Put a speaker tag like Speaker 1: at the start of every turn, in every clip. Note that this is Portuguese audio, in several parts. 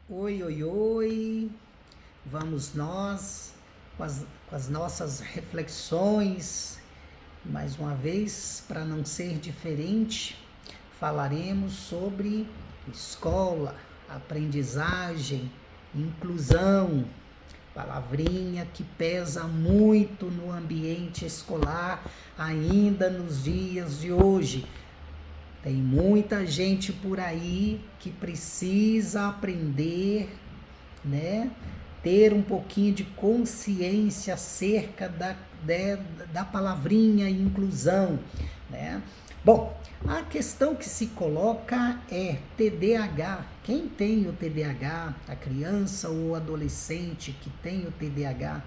Speaker 1: Oi, oi, oi, vamos nós com as nossas reflexões. Mais uma vez, para não ser diferente, falaremos sobre escola, aprendizagem, inclusão, palavrinha que pesa muito no ambiente escolar ainda nos dias de hoje. Tem muita gente por aí que precisa aprender, né? Ter um pouquinho de consciência acerca da palavrinha inclusão, né? Bom, a questão que se coloca é TDAH. Quem tem o TDAH, a criança ou adolescente que tem o TDAH,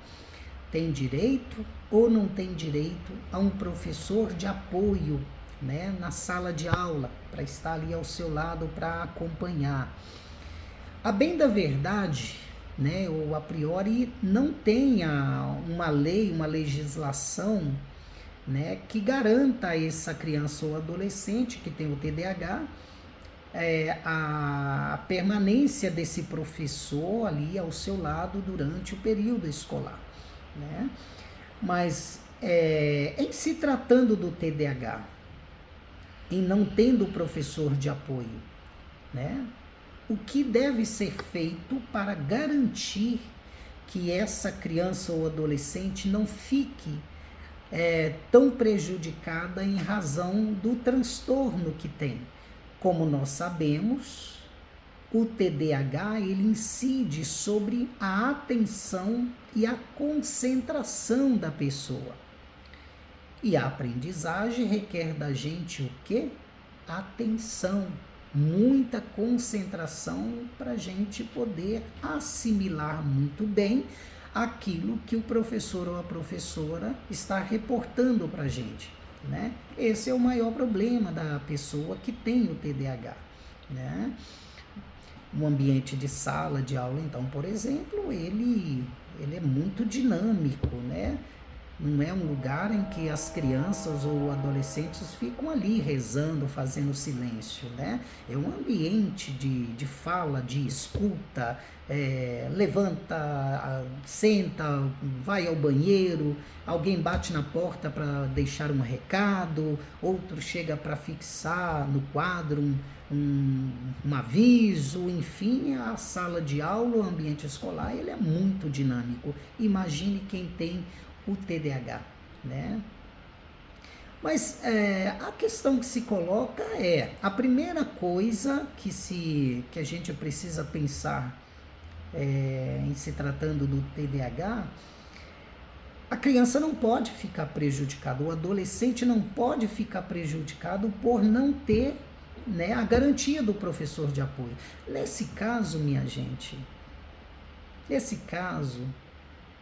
Speaker 1: tem direito ou não tem direito a um professor de apoio, né, na sala de aula, para estar ali ao seu lado para acompanhar? A bem da verdade, né, ou a priori, não tem uma lei, uma legislação, né, que garanta a essa criança ou adolescente que tem o TDAH a permanência desse professor ali ao seu lado durante o período escolar, né? Mas em se tratando do TDAH, em não tendo professor de apoio, né? O que deve ser feito para garantir que essa criança ou adolescente não fique tão prejudicada em razão do transtorno que tem? Como nós sabemos, o TDAH ele incide sobre a atenção e a concentração da pessoa. E a aprendizagem requer da gente o quê? Atenção, muita concentração para a gente poder assimilar muito bem aquilo que o professor ou a professora está reportando para a gente, né? Esse é o maior problema da pessoa que tem o TDAH, né? Um ambiente de sala de aula, então, por exemplo, ele é muito dinâmico, né? Não é um lugar em que as crianças ou adolescentes ficam ali rezando, fazendo silêncio, né? É um ambiente de fala, de escuta, levanta, senta, vai ao banheiro, alguém bate na porta para deixar um recado, outro chega para fixar no quadro um aviso, enfim, a sala de aula, o ambiente escolar, ele é muito dinâmico. Imagine quem tem o TDAH, né? Mas a questão que se coloca é, a primeira coisa que a gente precisa pensar em se tratando do TDAH, a criança não pode ficar prejudicada, o adolescente não pode ficar prejudicado por não ter, né, a garantia do professor de apoio. Nesse caso, minha gente,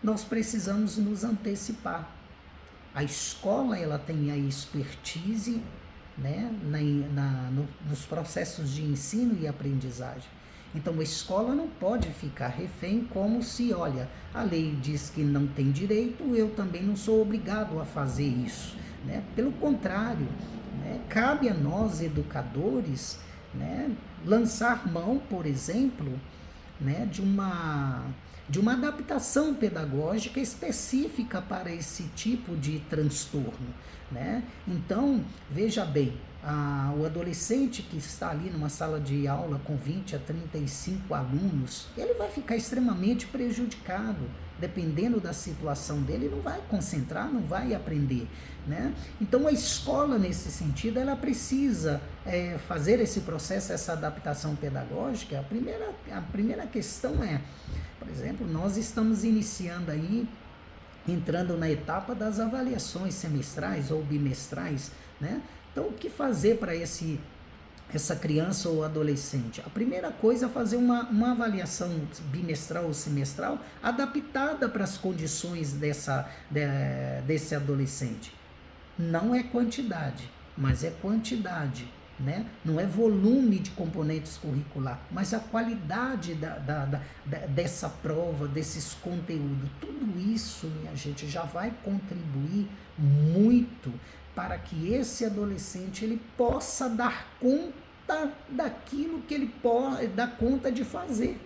Speaker 1: nós precisamos nos antecipar. A escola ela tem a expertise, né, nos processos de ensino e aprendizagem. Então a escola não pode ficar refém como se, olha, a lei diz que não tem direito, eu também não sou obrigado a fazer isso, né? Pelo contrário, né, cabe a nós educadores, né, lançar mão, por exemplo, né, de uma adaptação pedagógica específica para esse tipo de transtorno, né? Então, veja bem, o adolescente que está ali numa sala de aula com 20 a 35 alunos, ele vai ficar extremamente prejudicado. Dependendo da situação dele, não vai concentrar, não vai aprender, né? Então a escola, nesse sentido, ela precisa fazer esse processo, essa adaptação pedagógica. A primeira questão é, por exemplo, nós estamos iniciando aí, entrando na etapa das avaliações semestrais ou bimestrais, né? Então, o que fazer para essa criança ou adolescente? A primeira coisa é fazer uma avaliação bimestral ou semestral adaptada para as condições desse adolescente. Não é quantidade, mas é quantidade, né? Não é volume de componentes curricular, mas a qualidade dessa prova, desses conteúdos. Tudo isso, minha gente, já vai contribuir muito para que esse adolescente ele possa dar conta daquilo que ele pode dar conta de fazer,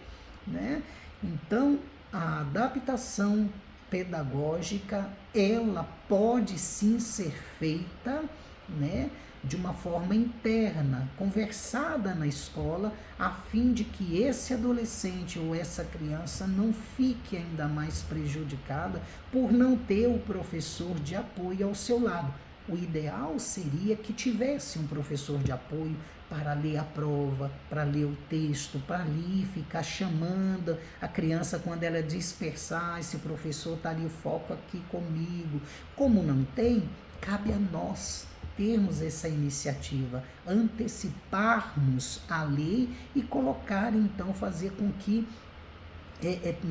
Speaker 1: né? Então, a adaptação pedagógica, ela pode sim ser feita, né, de uma forma interna, conversada na escola, a fim de que esse adolescente ou essa criança não fique ainda mais prejudicada por não ter o professor de apoio ao seu lado. O ideal seria que tivesse um professor de apoio para ler a prova, para ler o texto, para ali ficar chamando a criança quando ela dispersar, esse professor está ali, foco aqui comigo. Como não tem, cabe a nós termos essa iniciativa, anteciparmos a lei e colocar, então, fazer com que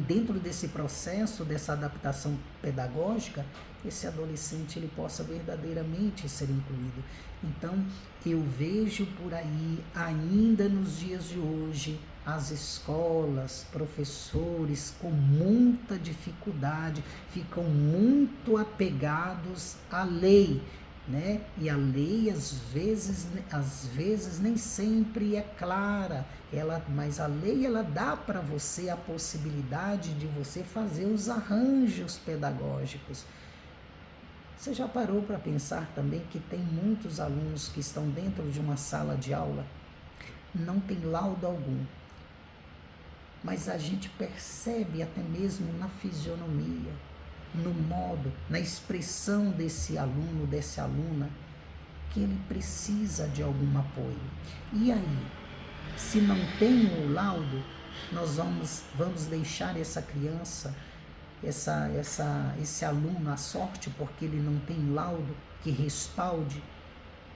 Speaker 1: dentro desse processo, dessa adaptação pedagógica, esse adolescente ele possa verdadeiramente ser incluído. Então, eu vejo por aí, ainda nos dias de hoje, as escolas, professores com muita dificuldade, ficam muito apegados à lei, né? E a lei às vezes nem sempre é clara, mas a lei ela dá para você a possibilidade de você fazer os arranjos pedagógicos. Você já parou para pensar também que tem muitos alunos que estão dentro de uma sala de aula, não tem laudo algum, mas a gente percebe até mesmo na fisionomia, no modo, na expressão desse aluno, dessa aluna, que ele precisa de algum apoio. E aí, se não tem o laudo, nós vamos deixar essa criança, esse aluno à sorte, porque ele não tem laudo que respalde?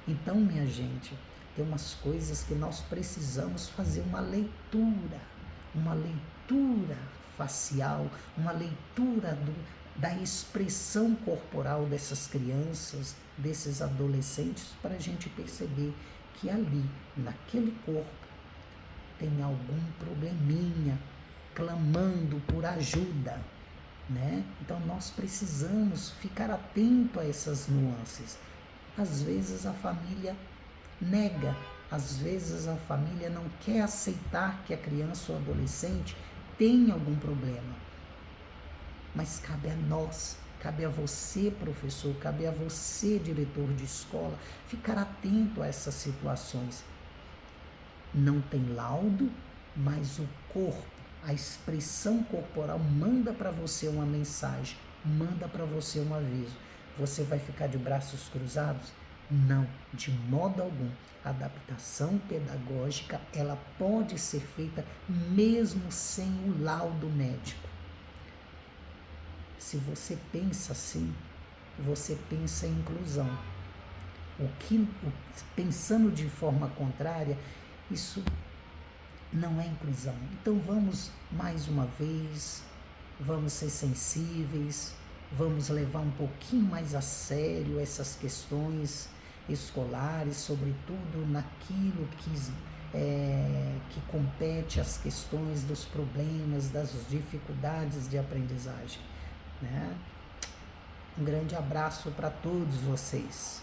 Speaker 1: Então, minha gente, tem umas coisas que nós precisamos fazer uma leitura facial, uma leitura da expressão corporal dessas crianças, desses adolescentes, para a gente perceber que ali, naquele corpo, tem algum probleminha clamando por ajuda, né? Então nós precisamos ficar atento a essas nuances. Às vezes a família nega, às vezes a família não quer aceitar que a criança ou adolescente tem algum problema. Mas cabe a nós, cabe a você, professor, cabe a você, diretor de escola, ficar atento a essas situações. Não tem laudo, mas o corpo, a expressão corporal manda para você uma mensagem, manda para você um aviso. Você vai ficar de braços cruzados? Não, de modo algum. A adaptação pedagógica, ela pode ser feita mesmo sem o laudo médico. Se você pensa assim, você pensa em inclusão. Pensando de forma contrária, isso não é inclusão. Então vamos, mais uma vez, vamos ser sensíveis, vamos levar um pouquinho mais a sério essas questões escolares, sobretudo naquilo que compete às questões dos problemas, das dificuldades de aprendizagem, né? Um grande abraço para todos vocês.